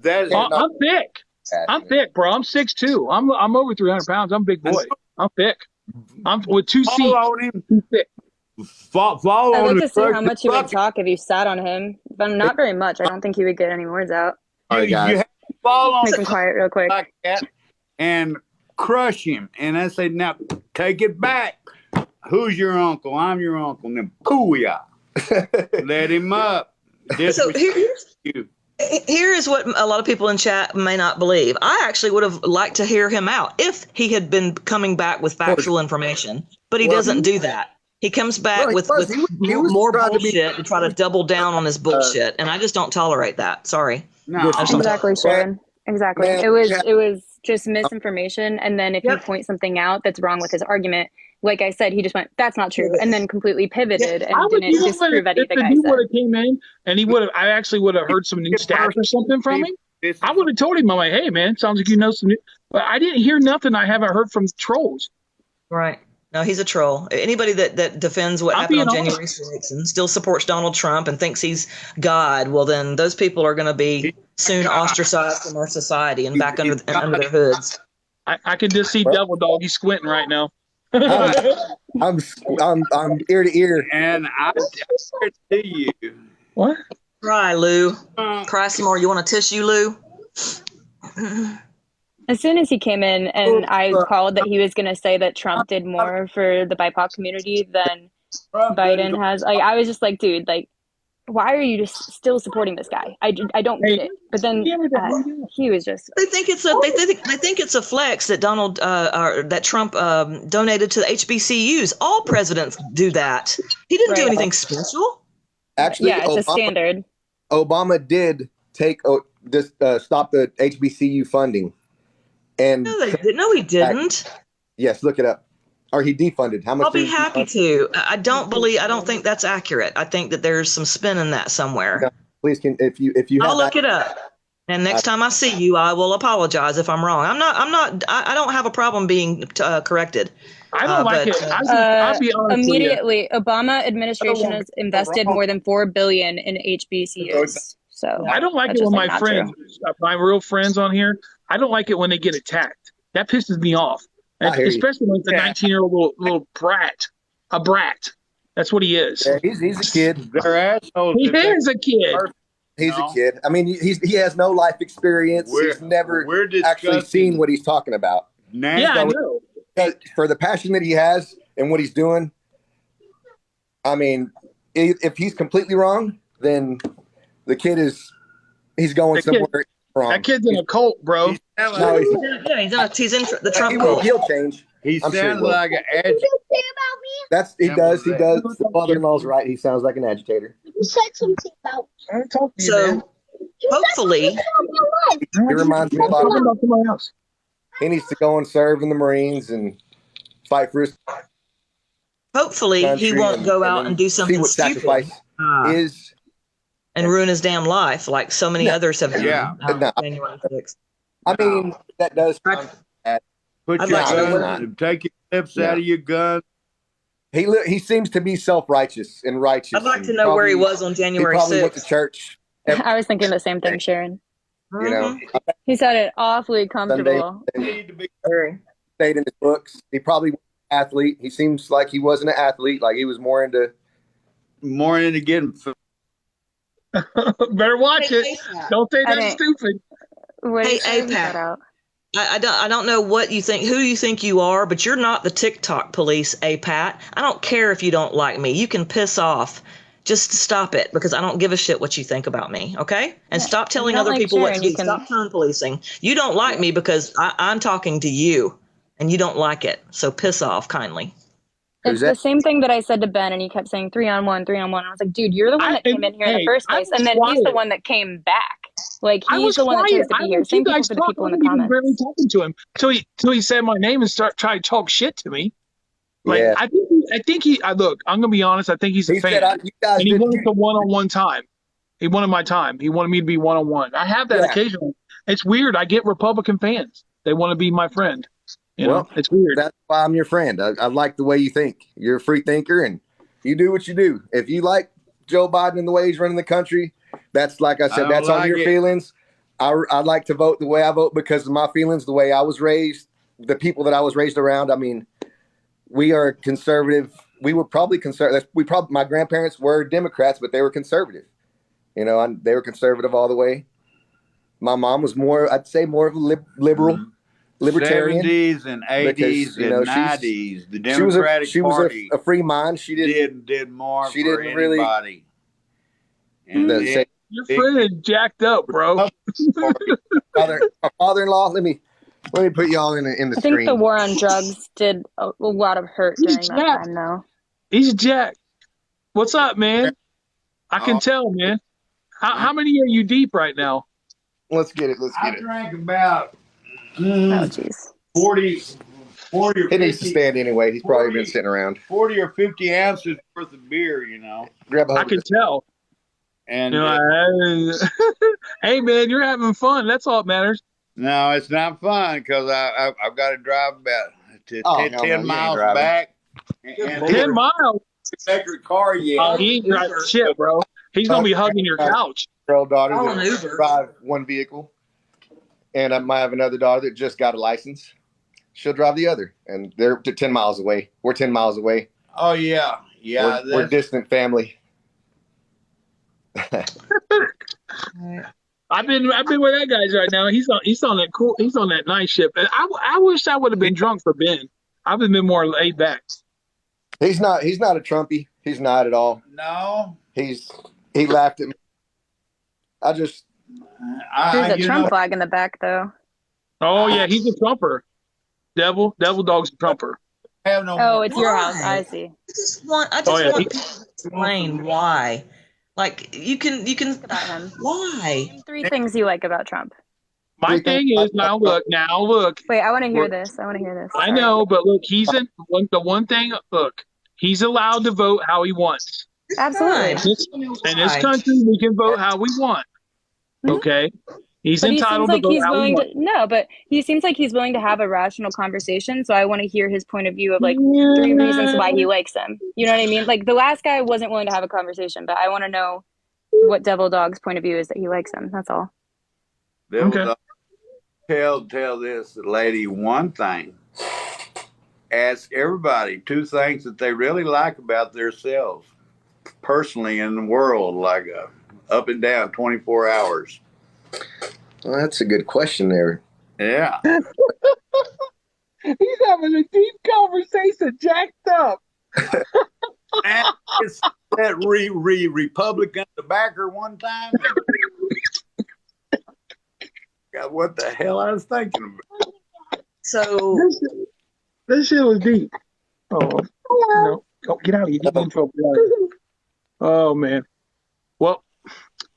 That I'm thick. I'm thick, bro. I'm 6'2". I'm over 300 pounds. I'm a big boy. I'm thick. I'm with two seats. fall on him. I'm thick. Fall I'd on like the to see how first much he would bucket. talk if you sat on him, but not very much. I don't think he would get any words out. All right, You guys. have to fall on Make him quiet real quick. like that and crush him. And I say, now take it back. Who's your uncle? I'm your uncle. And then pooh-yah. Let him up. So here is what a lot of people in chat may not believe. I actually would have liked to hear him out if he had been coming back with factual information, but he doesn't do that. He comes back with more bullshit to try to double down on his bullshit, and I just don't tolerate that. Sorry. No. Exactly, Sharon. Exactly. Man, It was just misinformation, and then if you point something out that's wrong with his argument, like I said, he just went, "That's not true," and then completely pivoted and didn't disprove anything I If he said. would have came in and I actually would have heard some new stats or something from him. I would have told him, I'm like, "Hey, man, sounds like you know some new." But I didn't hear nothing I haven't heard from trolls. Right. No, he's a troll. Anybody that defends what happened on January 6th and still supports Donald Trump and thinks he's God, well, then those people are going to be soon ostracized from our society and back under their hoods. I can just see Devil Dog. He's squinting right now. I'm ear to ear. And I guarantee you. What? Cry, Lou. Cry some more. You want a tissue, Lou? As soon as he came in and I called that he was going to say that Trump did more for the BIPOC community than Biden has, I was just like, dude, like, why are you just still supporting this guy? I don't get it. But then he was just. They think it's a flex that that Trump donated to the HBCUs. All presidents do that. He didn't do anything special. Actually, yeah, it's a standard. Obama did stop the HBCU funding. And no, he didn't. Yes, look it up. Or he defunded. How much? I'll be happy to. I don't think that's accurate. I think that there's some spin in that somewhere. No, please, if you I'll look it up. And next time I see you, I will apologize if I'm wrong. I don't have a problem being corrected. I don't like it. I'll be honest immediately, Obama administration has invested more than $4 billion in HBCUs. So I don't like it when my friends, my real friends on here, I don't like it when they get attacked. That pisses me off. Especially when it's a 19-year-old little brat. A brat. That's what he is. Yeah, he's a kid. They're assholes. He is a kid. He's a kid. I mean, he has no life experience. He's never actually seen what he's talking about. Yeah, I know. For the passion that he has and what he's doing, I mean, if he's completely wrong, then the kid he's going somewhere wrong. That kid's in a cult, bro. He's in the Trump cult. He'll change. He sounds like an agitator. He does. The father-in-law's right. He sounds like an agitator. You said something about. So hopefully, he reminds me a lot of somebody else. He needs to go and serve in the Marines and fight for his. Hopefully, he won't go out and do something stupid. Sacrifice is. And ruin his damn life like so many others have done. Yeah. January 6th. I mean, that does sound bad. Put your gun, take your lips out of your gun. He seems to be self-righteous and righteous. I'd like to know where he was on January 6th. He probably went to church. I was thinking the same thing, Sharon. You know, he said it awfully comfortable. Stayed in his books. He probably was an athlete. He seems like he wasn't an athlete. Like he was more into getting. Better watch it. Don't say that's stupid. Hey, Pat. I don't know what you think, who you think you are, but you're not the TikTok police, Pat. I don't care if you don't like me. You can piss off. Just stop it, because I don't give a shit what you think about me, okay? And stop telling other people what to do. Stop tone policing. You don't like me because I'm talking to you, and you don't like it. So piss off, kindly. It's the same thing that I said to Ben, and he kept saying 3-on-1, 3-on-1. I was like, dude, you're the one that came in here in the first place, and then he's the one that came back. Like, he's the one that chose to be here. Same thing for the people in the comments. Barely talking to him till he said my name and trying to talk shit to me. Like, yeah. I think he. Look, I'm gonna be honest. I think he's a fan, and he wanted the one-on-one time. He wanted my time. He wanted me to be one-on-one. I have that occasionally. It's weird. I get Republican fans. They want to be my friend. You know, it's weird. That's why I'm your friend. I like the way you think. You're a free thinker, and you do what you do. If you like Joe Biden and the way he's running the country, that's like I said. That's on your feelings. I like to vote the way I vote because of my feelings, the way I was raised, the people that I was raised around. I mean, we are conservative. We were probably conservative. My grandparents were Democrats, but they were conservative. You know, they were conservative all the way. My mom was I'd say more of a liberal, libertarian. 70s and 80s because, and 90s, the Democratic Party. She was a free mind. She did more for anybody. Really. Your friend is jacked up, bro. My father-in-law. Let me put y'all in the screen. I think the war on drugs did a lot of hurt during that time, though. He's jacked. What's up, man? I can tell, man. How many are you deep right now? Let's get it. I drank about jeez. 40 or 50. He needs to stand anyway. He's probably been sitting around. 40 or 50 ounces worth of beer, you know. I can tell. And hey, man, you're having fun. That's all that matters. No, it's not fun because I've got to drive about 10 miles back. 10 miles? Electric car yet. Oh, he ain't driving shit, bro. He's going to be hugging your couch. Girl daughter that drive one vehicle. And I might have another daughter that just got a license. She'll drive the other. And they're 10 miles away. We're 10 miles away. Oh, yeah. Yeah. We're distant family. I've been with that guy right now. He's on that night shift. And I wish I would have been drunk for Ben. I would have been more laid back. He's not a Trumpy. He's not at all. No. He laughed at me. There's a Trump flag in the back, though. Oh yeah, he's a Trumper. Devil Dog's a Trumper. It's your house. I see. I just want to explain why. Like you can about him. Why? 3 things you like about Trump. My thing is now look. Wait, I want to hear this. I know, but look, the one thing. Look, he's allowed to vote how he wants. Absolutely. In this country, we can vote how we want. Okay. He's entitled to vote how he wants. No, but he seems like he's willing to have a rational conversation. So I want to hear his point of view of 3 reasons why he likes him. You know what I mean? Like the last guy wasn't willing to have a conversation, but I want to know what Devil Dog's point of view is that he likes him. That's all. Devil Dog, tell this lady one thing. Ask everybody 2 things that they really like about themselves personally in the world, like up and down 24 hours. Well, that's a good question there. Yeah. He's having a deep conversation, jacked up. And it's that Republican backer one time. God, what the hell I was thinking about. So this shit was deep. Oh, no. Get out of here. Get in trouble. Oh man. Well,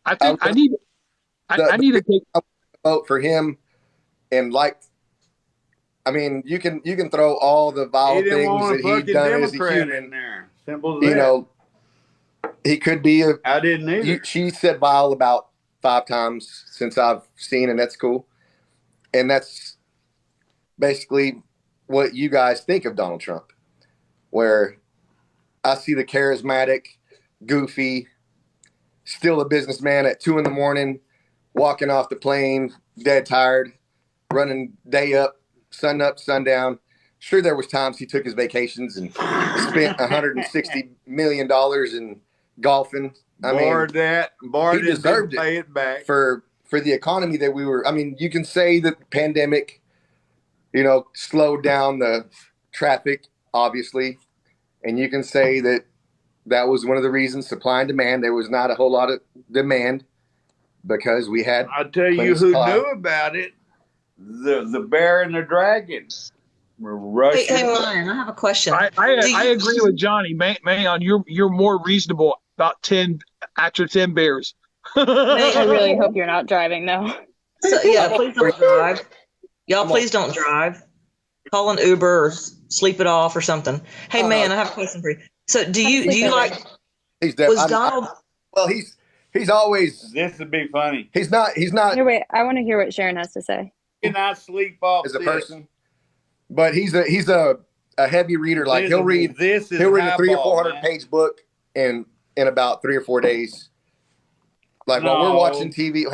I think I need to take a vote for him, and I mean, you can throw all the vile things that he's done as a human in there. Simple as that. You know, he could be I didn't either. She said vile about 5 times since I've seen, and that's cool. And that's basically what you guys think of Donald Trump, where I see the charismatic, goofy, still a businessman at 2 a.m, walking off the plane, dead tired, running day up, sundown. Sure, there was times he took his vacations and spent $160 million in golfing. He deserved pay it back for the economy that we were. I mean, you can say that the pandemic, slowed down the traffic, obviously, and you can say that was one of the reasons, supply and demand. There was not a whole lot of demand because we had. I'll tell you who knew about it: the bear and the dragon. Hey, Ryan, I have a question. I agree with Johnny. Man, you're more reasonable about 10 bears. I really hope you're not driving though. So, yeah, please don't drive. Y'all, please don't drive. Call an Uber or sleep it off or something. Hey, man, I have a question for you. So, do you like? He's was Donald? Well, he's always. This would be funny. He's not. Here, wait. I want to hear what Sharon has to say. He cannot sleep off as a person, but he's a heavy reader. Like he'll read a 300 or 400 page book in about 3 or 4 days. Like while we're watching TV,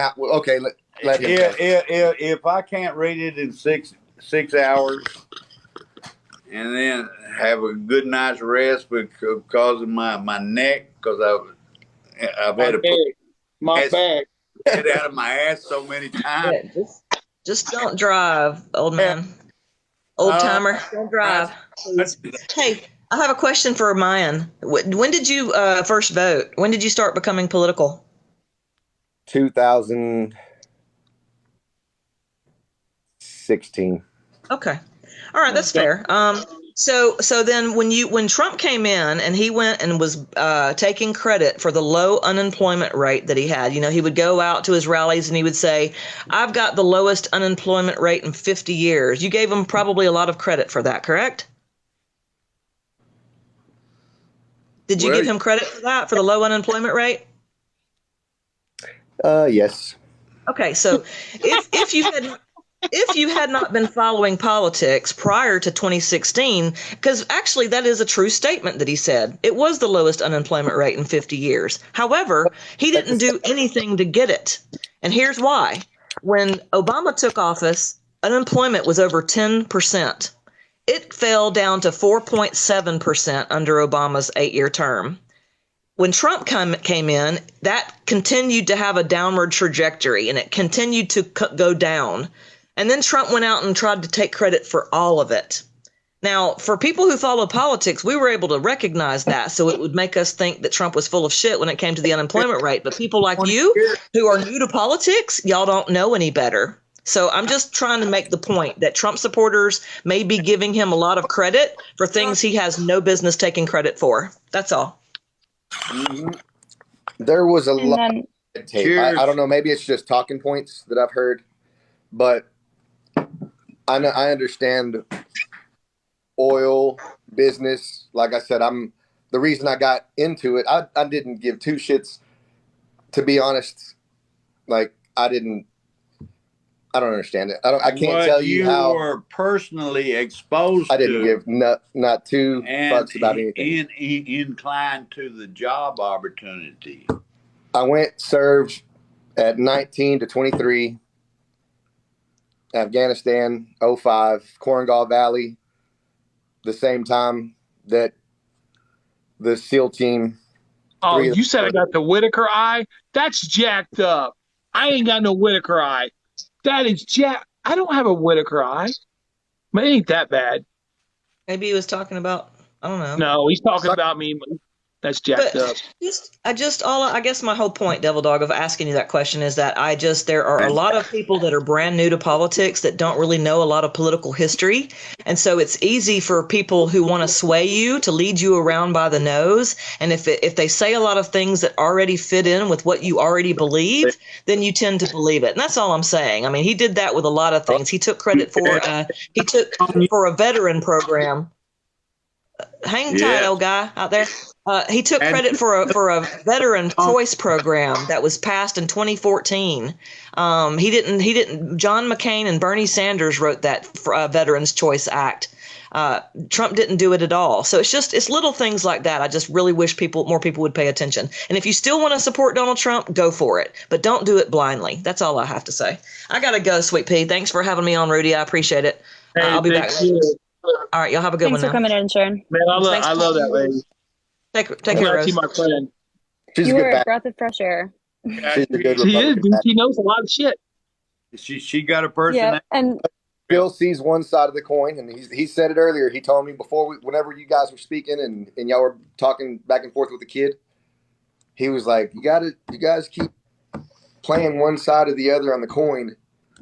if I can't read it in 6 hours, and then have a good night's rest because of my neck, because I've had to put my back head out of my ass so many times. Yeah, just don't drive, old man. Old timer, don't drive. Hey, I have a question for Mayan. When did you first vote? When did you start becoming political? 2016. Okay. All right, that's fair. So then when Trump came in and he went and was taking credit for the low unemployment rate that he had, he would go out to his rallies and he would say, "I've got the lowest unemployment rate in 50 years." You gave him probably a lot of credit for that, correct? Did you give him credit for that, for the low unemployment rate? Yes. Okay, so if you had not been following politics prior to 2016, because actually that is a true statement that he said. It was the lowest unemployment rate in 50 years. However, he didn't do anything to get it. And here's why. When Obama took office, unemployment was over 10%. It fell down to 4.7% under Obama's 8-year term. When Trump came in, that continued to have a downward trajectory, and it continued to go down. And then Trump went out and tried to take credit for all of it. Now, for people who follow politics, we were able to recognize that, so it would make us think that Trump was full of shit when it came to the unemployment rate. But people like you who are new to politics, y'all don't know any better. So I'm just trying to make the point that Trump supporters may be giving him a lot of credit for things he has no business taking credit for. That's all. Mm-hmm. There was a lot of tape. I don't know. Maybe it's just talking points that I've heard, but I understand oil business. Like I said, the reason I got into it. I didn't give two shits, to be honest. Like I don't understand it. I can't tell you how you were personally exposed. I didn't give not two fucks about anything. Inclined to the job opportunity. I served at 19 to 23. Afghanistan, 05, Korengal Valley, the same time that the SEAL team. Oh, you said I got the Whitaker eye? That's jacked up. I ain't got no Whitaker eye. That is I don't have a Whitaker eye. But it ain't that bad. Maybe he was talking about, I don't know. No, he's talking about me. That's jacked up. I guess my whole point, Devil Dog, of asking you that question is that there are a lot of people that are brand new to politics that don't really know a lot of political history. And so it's easy for people who want to sway you to lead you around by the nose. And if they say a lot of things that already fit in with what you already believe, then you tend to believe it. And that's all I'm saying. I mean, he did that with a lot of things. He took credit for a veteran program. Hang tight, old guy out there. He took credit for a veteran choice program that was passed in 2014. He didn't. John McCain and Bernie Sanders wrote that Veterans Choice Act. Trump didn't do it at all. So it's little things like that. I just really wish more people would pay attention. And if you still want to support Donald Trump, go for it, but don't do it blindly. That's all I have to say. I gotta go, Sweet Pea. Thanks for having me on, Rudy. I appreciate it. I'll be back later. All right, y'all have a good one. Thanks for coming in, Sharon. Man, I love that lady. Take care, Rose. My friend. She's you were a breath of fresh air. She's a good she is. She knows a lot of shit. She got a personality. Yeah, and Bill sees one side of the coin, and he said it earlier. He told me whenever you guys were speaking and y'all were talking back and forth with the kid, he was like, "You guys keep playing one side or the other on the coin,